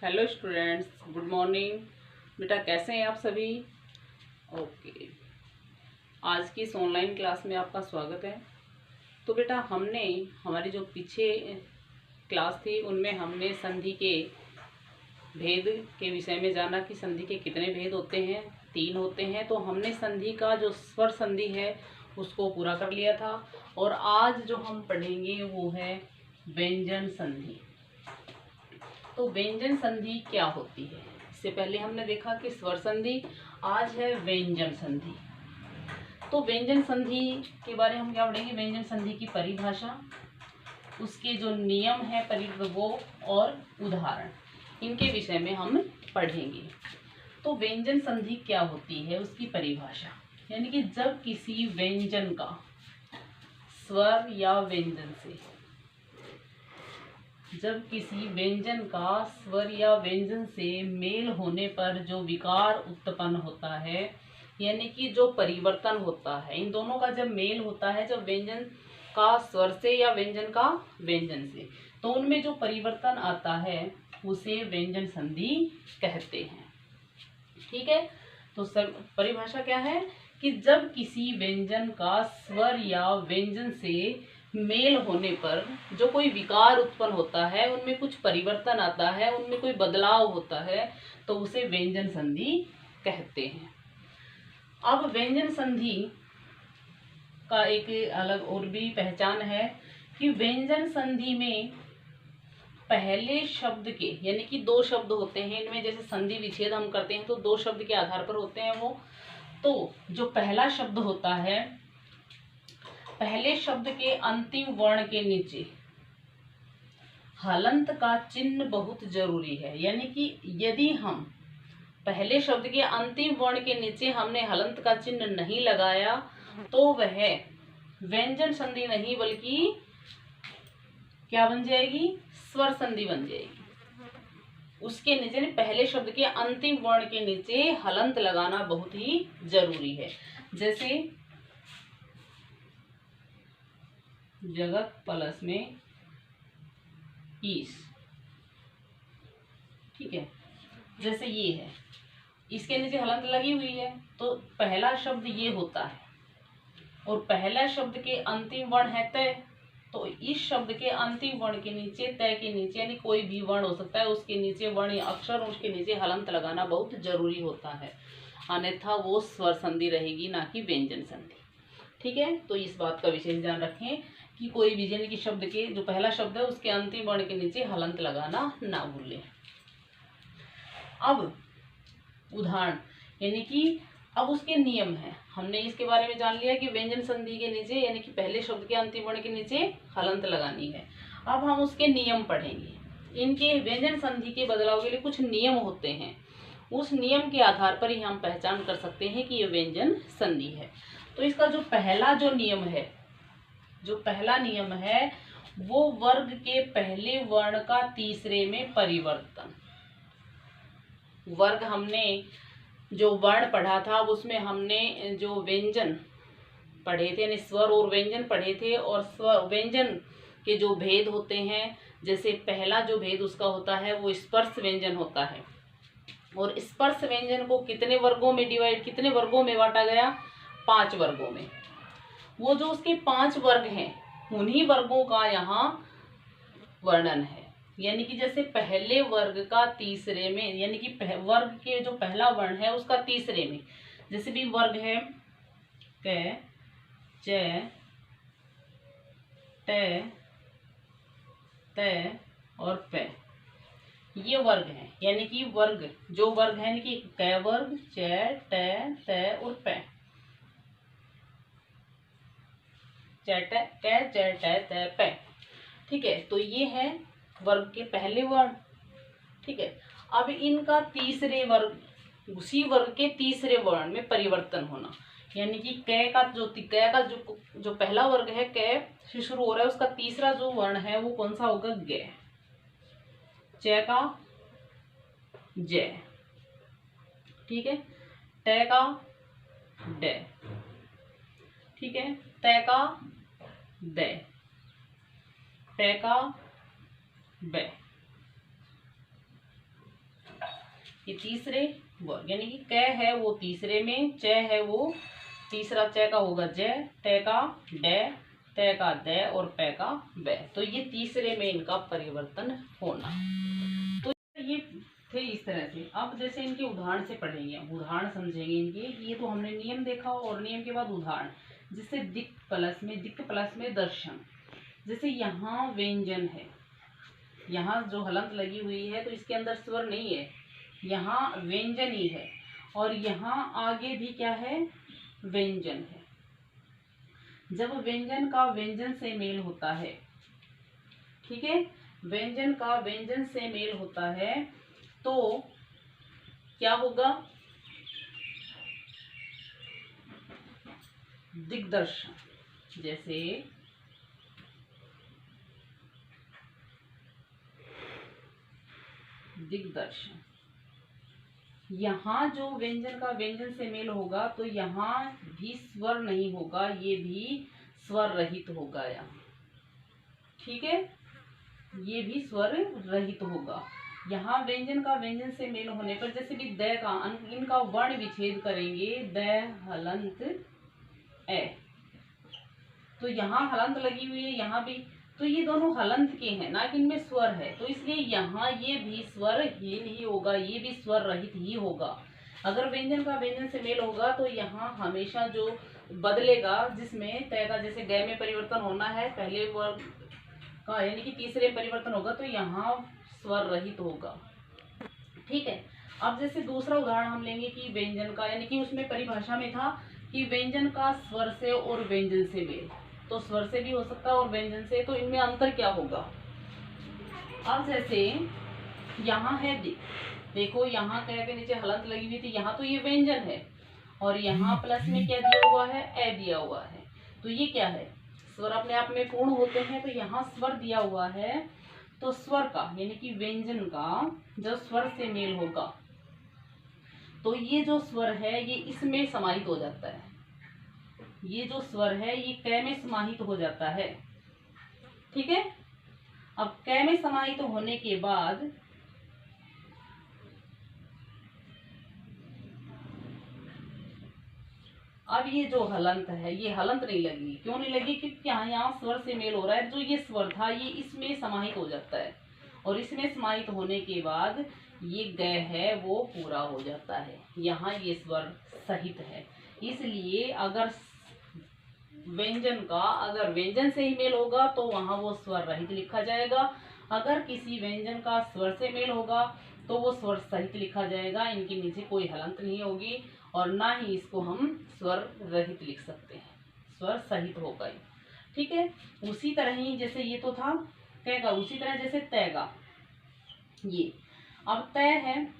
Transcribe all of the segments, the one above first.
Hello students, good morning. बेटा कैसे हैं आप सभी? ओके, आज की इस ऑनलाइन क्लास में आपका स्वागत है। तो बेटा हमने हमारी जो पीछे क्लास थी उनमें हमने संधि के भेद के विषय में जाना कि संधि के कितने भेद होते हैं। 3 होते हैं। तो हमने संधि का जो स्वर संधि है उसको पूरा कर लिया था और आज जो हम पढ़ेंगे वो है व्यंजन संधि। तो व्यंजन संधि क्या होती है? इससे पहले हमने देखा कि स्वर संधि, आज है व्यंजन संधि। तो व्यंजन संधि के बारे में हम क्या पढ़ेंगे? व्यंजन संधि की परिभाषा, उसके जो नियम है परिप्रयोग और उदाहरण, इनके विषय में हम पढ़ेंगे। तो व्यंजन संधि क्या होती है, उसकी परिभाषा, यानी कि जब किसी व्यंजन का स्वर या व्यंजन से स्वर या व्यंजन से मेल होने पर जो विकार उत्पन्न होता है, यानी कि जो परिवर्तन होता है, इन दोनों का जब मेल होता है, जब व्यंजन का स्वर से या व्यंजन का व्यंजन से, तो उनमें जो परिवर्तन आता है उसे व्यंजन संधि कहते हैं। ठीक है। तो परिभाषा क्या है कि जब किसी व्यंजन का स्वर या व्यंजन से मेल होने पर जो कोई विकार उत्पन्न होता है, उनमें कुछ परिवर्तन आता है, उनमें कोई बदलाव होता है, तो उसे व्यंजन संधि कहते हैं। अब व्यंजन संधि का एक अलग और भी पहचान है कि व्यंजन संधि में पहले शब्द के, यानी कि 2 शब्द होते हैं इनमें, जैसे संधि विच्छेद हम करते हैं तो 2 शब्द के आधार पर होते हैं वो। तो जो पहला शब्द होता है, पहले शब्द के अंतिम वर्ण के नीचे हलंत का चिन्ह बहुत जरूरी है। यानी कि यदि हम पहले शब्द के अंतिम वर्ण के नीचे हमने हलंत का चिन्ह नहीं लगाया तो वह व्यंजन संधि नहीं बल्कि क्या बन जाएगी? स्वर संधि बन जाएगी। उसके नीचे, पहले शब्द के अंतिम वर्ण के नीचे हलंत लगाना बहुत ही जरूरी है। जैसे जगत प्लस में ईश, ठीक है, जैसे ये है, इसके नीचे हलंत लगी हुई है तो पहला शब्द ये होता है और पहला शब्द के अंतिम वर्ण है तय, तो इस शब्द के अंतिम वर्ण के नीचे, तय के नीचे, यानी कोई भी वर्ण हो सकता है, उसके नीचे वर्ण या अक्षर, उसके नीचे हलंत लगाना बहुत जरूरी होता है, अन्यथा वो स्वर संधि रहेगी, ना कि व्यंजन संधि। ठीक है। तो इस बात का विशेष ध्यान रखें कि कोई भी, यानी कि शब्द के जो पहला शब्द है उसके अंतिम वर्ण के नीचे हलंत लगाना ना भूलें। अब उदाहरण, यानी कि अब उसके नियम है, हमने इसके बारे में जान लिया कि व्यंजन संधि के नीचे, यानी कि पहले शब्द के अंतिम वर्ण के नीचे हलंत लगानी है। अब हम उसके नियम पढ़ेंगे। इनके व्यंजन संधि के बदलाव के लिए कुछ नियम होते हैं, उस नियम के आधार पर ही हम पहचान कर सकते हैं कि यह व्यंजन संधि है। तो इसका जो पहला नियम है वो वर्ग के पहले वर्ण का तीसरे में परिवर्तन। वर्ग हमने जो वर्ण पढ़ा था उसमें हमने जो व्यंजन पढ़े थे, यानी स्वर और व्यंजन पढ़े थे, और स्वर व्यंजन के जो भेद होते हैं, जैसे पहला जो भेद उसका होता है वो स्पर्श व्यंजन होता है, और स्पर्श व्यंजन को कितने वर्गों में बांटा गया? 5 वर्गों में। वो जो उसके 5 वर्ग हैं उन्हीं वर्गों का यहाँ वर्णन है। यानी कि जैसे पहले वर्ग का तीसरे में, यानी कि वर्ग के जो पहला वर्ण है उसका तीसरे में, जैसे भी वर्ग है क, च, ट, त और प, ये वर्ग है। यानी कि जो वर्ग है, यानी कि क वर्ग, च, ट, त और प, प। ठीक है। तो ये है वर्ग के पहले वर्ण। ठीक है। अब इनका तीसरे वर्ग, उसी वर्ग के तीसरे वर्ण में परिवर्तन होना, यानी कि क का जो पहला वर्ग है क से शुरू हो रहा है, उसका तीसरा जो वर्ण है वो कौन सा होगा? ग। च का ज, ठीक है, ट का ड, ठीक है, त का द, प का ब, कि तीसरे वर्ग, यानी कि क है वो तीसरे में, च है वो तीसरा, च का होगा ज, ट का ड, त का द और प का ब। तो ये तीसरे में इनका परिवर्तन होना। तो ये थे इस तरह से। अब जैसे इनके उदाहरण से पढ़ेंगे, उदाहरण समझेंगे इनके। ये तो हमने नियम देखा और नियम के बाद उदाहरण, जिससे दिक् प्लस में दर्शन। जैसे यहाँ व्यंजन है, यहाँ जो हलंत लगी हुई है तो इसके अंदर स्वर नहीं है, यहाँ व्यंजन ही है, और यहाँ आगे भी क्या है, व्यंजन है। जब व्यंजन का व्यंजन से मेल होता है, ठीक है, व्यंजन का व्यंजन से मेल होता है तो क्या होगा, दिग्दर्शन। जैसे दिग्दर्शन, यहाँ जो व्यंजन का व्यंजन से मेल होगा तो यहाँ भी स्वर नहीं होगा, ये भी स्वर रहित होगा यहाँ, ठीक है, ये भी स्वर रहित होगा। यहाँ व्यंजन का व्यंजन से मेल होने पर जैसे भी द का इनका वर्ण विच्छेद करेंगे, द हलंत ए, तो यहाँ हलंत लगी हुई है, यहाँ भी, तो ये दोनों हलंत के हैं, ना कि इनमें स्वर है, तो इसलिए यहाँ ये भी स्वरहीन ही होगा, ये भी स्वर रहित ही होगा। अगर व्यंजन का व्यंजन से मेल होगा तो यहाँ हमेशा जो बदलेगा, जिसमें तय का जैसे ग में परिवर्तन होना है पहले वर्ग का, यानी कि तीसरे परिवर्तन होगा तो यहाँ स्वर रहित होगा, ठीक है। अब जैसे दूसरा उदाहरण हम लेंगे कि व्यंजन का, यानी कि उसमें परिभाषा में था कि व्यंजन का स्वर से और व्यंजन से मेल, तो स्वर से भी हो सकता है और व्यंजन से, तो इनमें अंतर क्या होगा। अब जैसे यहाँ है देखो, यहाँ क के नीचे हलंत लगी हुई थी, यहाँ तो ये व्यंजन है और यहाँ प्लस में क्या दिया हुआ है, ए दिया हुआ है, तो ये क्या है, स्वर अपने आप में पूर्ण होते हैं, तो यहाँ स्वर दिया हुआ है, तो स्वर का यानी कि व्यंजन का जब स्वर से मेल होगा तो ये जो स्वर है ये इसमें समाहित हो जाता है, ये जो स्वर है ये क में समाहित हो जाता है, ठीक है। अब क में समाहित होने के बाद अब ये जो हलंत है ये हलंत नहीं लगी, क्यों नहीं लगी, क्योंकि यहाँ स्वर से मेल हो रहा है, जो ये स्वर था ये इसमें समाहित हो जाता है, और इसमें समाहित होने के बाद ये ग है वो पूरा हो जाता है, यहाँ ये स्वर सहित है। इसलिए अगर व्यंजन का अगर व्यंजन से ही मेल होगा तो वहां वो स्वर रहित लिखा जाएगा, अगर किसी व्यंजन का स्वर से मेल होगा तो वो स्वर सहित लिखा जाएगा, इनके नीचे कोई हलंत नहीं होगी और ना ही इसको हम स्वर रहित लिख सकते हैं, स्वर सहित होगा ही, ठीक है। उसी तरह ही जैसे ये तो था क का, उसी तरह जैसे तय का, ये अब तय है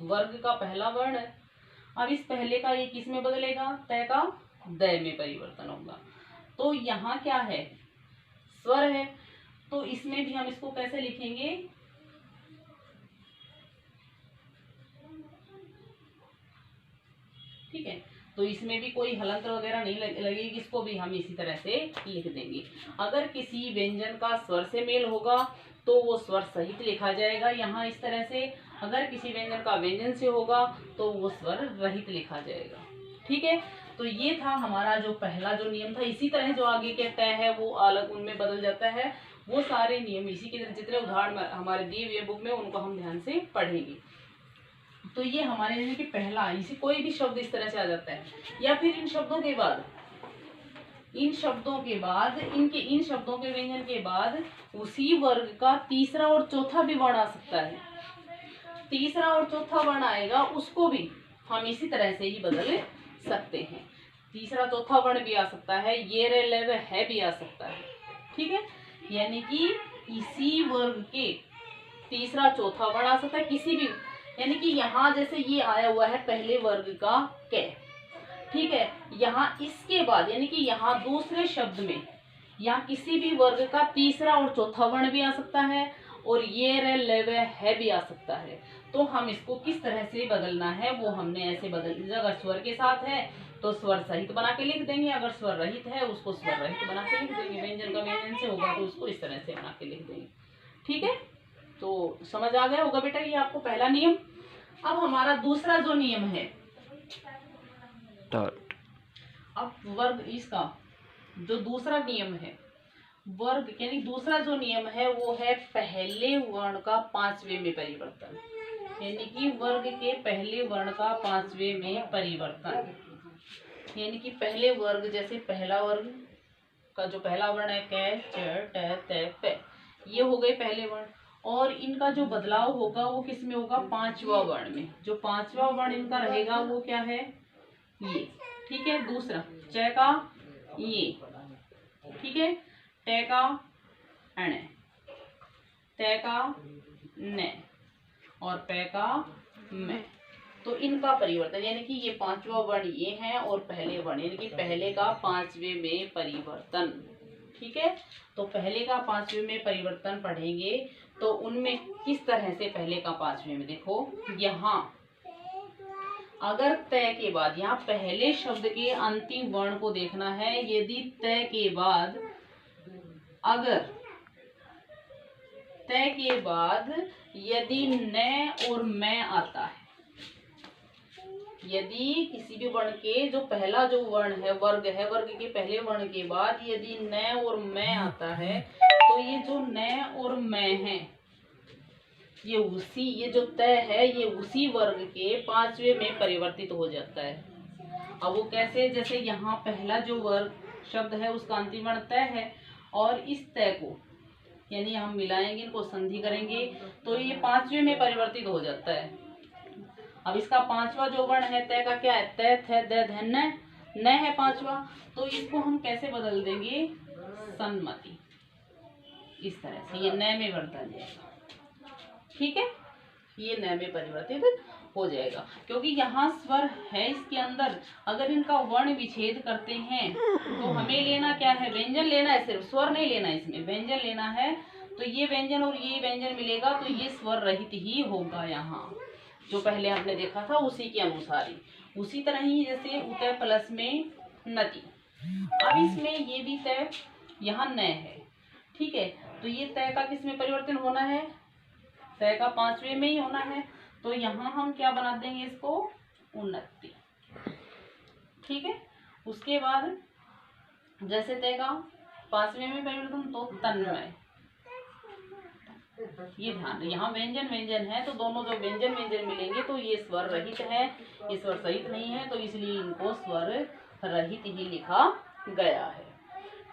वर्ग का पहला वर्ण है, अब इस पहले का ये किस में बदलेगा, तय का द में परिवर्तन होगा, तो यहाँ क्या है, स्वर है, तो इसमें भी हम इसको कैसे लिखेंगे, ठीक है, तो इसमें भी कोई हलंत वगैरह नहीं लगेगी, इसको भी हम इसी तरह से लिख देंगे। अगर किसी व्यंजन का स्वर से मेल होगा तो वो स्वर सहित लिखा जाएगा यहाँ इस तरह से, अगर किसी व्यंजन का व्यंजन से होगा तो वो स्वर रहित लिखा जाएगा, ठीक है। तो ये था हमारा जो पहला जो नियम था। इसी तरह जो आगे के तय है वो अलग उनमें बदल जाता है, वो सारे नियम इसी के जितने उदाहरण हमारे दिए हुए बुक में उनको हम ध्यान से पढ़ेंगे। तो ये हमारे यानी कि पहला, इसी कोई भी शब्द इस तरह से आ जाता है, या फिर इन शब्दों के बाद इनके इन शब्दों के व्यंजन के बाद उसी वर्ग का तीसरा और चौथा भी वर्ण आ सकता है, तीसरा और चौथा वर्ण आएगा उसको भी हम इसी तरह से ही बदल सकते हैं, तीसरा चौथा वर्ण भी आ सकता है, ये रे ले वे है भी आ सकता है, ठीक है। यानी कि इसी वर्ग के तीसरा चौथा वर्ण आ सकता है किसी भी, यानी कि यहाँ जैसे ये आया हुआ है पहले वर्ग का क, ठीक है, यहाँ इसके बाद यानी कि यहाँ दूसरे शब्द में यहाँ किसी भी वर्ग का तीसरा और चौथा वर्ण भी आ सकता है और ये रे ले वे है भी आ सकता है। तो हम इसको किस तरह से बदलना है वो हमने ऐसे बदल, अगर स्वर के साथ है तो स्वर सहित बना के लिख देंगे, अगर स्वर रहित है उसको स्वर रहित बना के लिख देंगे, व्यंजन का व्यंजन से होगा तो उसको इस तरह से बना के लिख देंगे, ठीक है। तो समझ आ गया होगा बेटा, ये आपको पहला नियम। अब हमारा दूसरा जो नियम है, अब वर्ग इसका जो दूसरा नियम है, वर्ग यानी दूसरा जो नियम है वो है पहले वर्ण का पांचवें में परिवर्तन, यानी कि वर्ग के पहले वर्ण का पांचवें में परिवर्तन। यानी कि पहले वर्ग, जैसे पहला वर्ग का जो पहला वर्ण है कै च ट त प, ये हो गए पहले वर्ण, और इनका जो बदलाव होगा वो किस में होगा, पांचवा वर्ण में। जो पांचवा वर्ण इनका रहेगा वो क्या है, ये। ठीक है, दूसरा च का ये, ठीक है, ट का अण, त का न और प का म। तो इनका परिवर्तन, यानी कि ये पांचवा वर्ण ये है और पहले वर्ण, यानी कि पहले का पांचवें में परिवर्तन। ठीक है, तो पहले का पांचवें में परिवर्तन पढ़ेंगे तो उनमें किस तरह से पहले का पांचवें में, देखो यहाँ अगर तय के बाद, यहाँ पहले शब्द के अंतिम वर्ण को देखना है। यदि तय के बाद, अगर तय के बाद यदि न और मैं आता है, यदि किसी भी वर्ण के जो पहला जो वर्ण है, वर्ग है, वर्ग के पहले वर्ण के बाद यदि न और मैं आता है, तो ये जो न और मैं है ये उसी, ये जो तय है ये उसी वर्ग के पांचवें में परिवर्तित हो जाता है। अब वो कैसे, जैसे यहाँ पहला जो वर्ग शब्द है उसका अंतिम वर्ण तय है, और इस तय को यानी हम मिलाएंगे, इनको संधि करेंगे तो ये पांचवें में परिवर्तित हो जाता है। अब इसका पांचवा जो वर्ण है तय का क्या है, तय थ द ध न है पांचवा, तो इसको हम कैसे बदल देंगे, सन्मति। इस तरह से ये न में बदल जाएगा। ठीक है, ये न में परिवर्तित हो जाएगा, क्योंकि यहाँ स्वर है इसके अंदर। अगर इनका वर्ण विच्छेद करते हैं तो हमें लेना क्या है, व्यंजन लेना है, सिर्फ स्वर नहीं लेना, इसमें व्यंजन लेना है। तो ये व्यंजन और ये व्यंजन मिलेगा तो ये स्वर रहित ही होगा। यहाँ जो पहले हमने देखा था उसी के अनुसार ही, उसी तरह ही जैसे उतय प्लस में नति। अब इसमें ये भी तय यहाँ न है, ठीक है, तो ये तय का किस में परिवर्तन होना है, तय का पांचवें में ही होना है। तो यहाँ हम क्या बना देंगे इसको, उन्नति। ठीक है, उसके बाद जैसे तय का पांचवें में परिवर्तन तो तन्मय। ये ध्यान, यहाँ व्यंजन व्यंजन है तो दोनों जो व्यंजन व्यंजन मिलेंगे तो ये स्वर रहित है, ये स्वर सहित नहीं है, तो इसलिए इनको स्वर रहित ही लिखा गया है।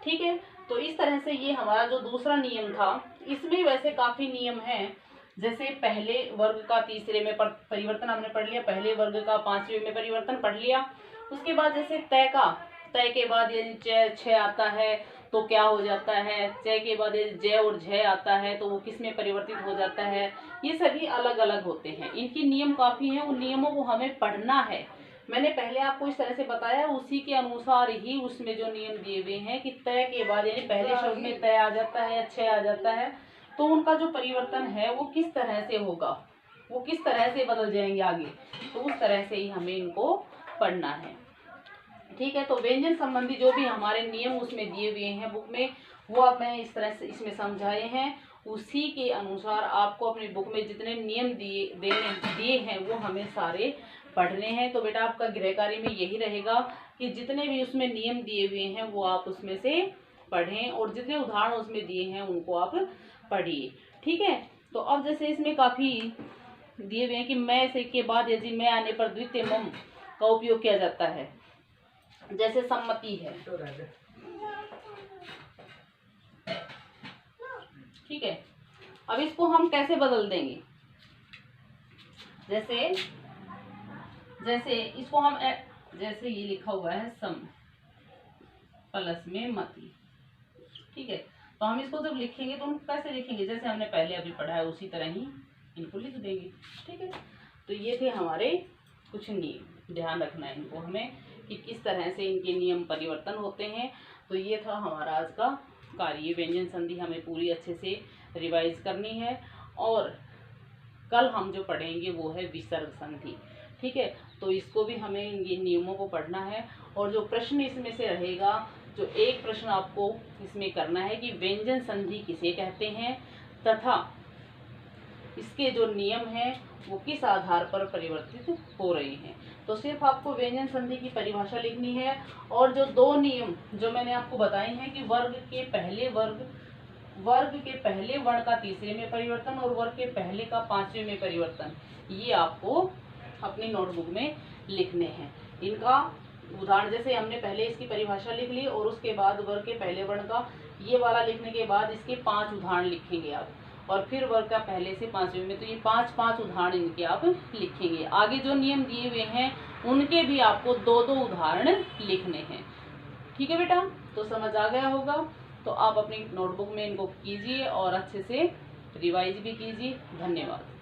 ठीक है, तो इस तरह से ये हमारा जो दूसरा नियम था, इसमें वैसे काफी नियम हैं। जैसे पहले वर्ग का तीसरे में परिवर्तन हमने पढ़ लिया, पहले वर्ग का पांचवें में परिवर्तन पढ़ लिया। उसके बाद जैसे तय का, तय के बाद यदि छ आता है तो क्या हो जाता है, च के बाद यदि ज और झ आता है तो वो किस में परिवर्तित हो जाता है। ये सभी अलग अलग होते हैं, इनके नियम काफी हैं, उन नियमों को हमें पढ़ना है। मैंने पहले आपको इस तरह से बताया, उसी के अनुसार ही उसमें जो नियम दिए हुए हैं कि तय के बाद यानी पहले शब्द में तय आ जाता है या छ आ जाता है तो उनका जो परिवर्तन है वो किस तरह से होगा, वो किस तरह से बदल जाएंगे आगे, तो उस तरह से ही हमें इनको पढ़ना है। ठीक है, तो व्यंजन संबंधी जो भी हमारे नियम उसमें दिए हुए हैं बुक में, वो अब मैं इस तरह से इसमें समझाए हैं। उसी के अनुसार आपको अपनी बुक में जितने नियम दिए हैं वो हमें सारे पढ़ने हैं। तो बेटा आपका गृह कार्य में यही रहेगा कि जितने भी उसमें नियम दिए हुए हैं वो आप उसमें से पढ़ें, और जितने उदाहरण उसमें दिए हैं उनको आप पढ़िए। ठीक है, तो अब जैसे इसमें काफी दिए हुए हैं कि मैं से के बाद यदि मैं आने पर द्वितीय मम का उपयोग किया जाता है, जैसे सम्मति है। ठीक है, अब इसको हम कैसे बदल देंगे, जैसे इसको हम जैसे ये लिखा हुआ है सम प्लस में मति। ठीक है, तो हम इसको जब लिखेंगे तो हम कैसे लिखेंगे, जैसे हमने पहले अभी पढ़ा है उसी तरह ही इनको लिख देंगे। ठीक है, तो ये थे हमारे कुछ नियम, ध्यान रखना है इनको हमें कि किस तरह से इनके नियम परिवर्तन होते हैं। तो ये था हमारा आज का कार्य। व्यंजन संधि हमें पूरी अच्छे से रिवाइज करनी है, और कल हम जो पढ़ेंगे वो है विसर्ग संधि। ठीक है, तो इसको भी हमें ये नियमों को पढ़ना है। और जो प्रश्न इसमें से रहेगा, जो एक प्रश्न आपको इसमें करना है कि व्यंजन संधि किसे कहते हैं, तथा इसके जो नियम हैं वो किस आधार पर परिवर्तित हो रहे हैं। तो सिर्फ आपको व्यंजन संधि की परिभाषा लिखनी है और जो दो नियम जो मैंने आपको बताए हैं कि वर्ग के पहले वर्ण का तीसरे में परिवर्तन और वर्ग के पहले का पांचवें में परिवर्तन, ये आपको अपनी नोटबुक में लिखने हैं। इनका उदाहरण जैसे हमने पहले इसकी परिभाषा लिख ली और उसके बाद वर्ग के पहले वर्ण का ये वाला लिखने के बाद इसके 5 उदाहरण लिखेंगे आप, और फिर वर्ग का पहले से पांचवें में, तो ये 5 उदाहरण इनके आप लिखेंगे। आगे जो नियम दिए हुए हैं उनके भी आपको 2 उदाहरण लिखने हैं। ठीक है बेटा, तो समझ आ गया होगा। तो आप अपनी नोटबुक में इनको कीजिए और अच्छे से रिवाइज भी कीजिए। धन्यवाद।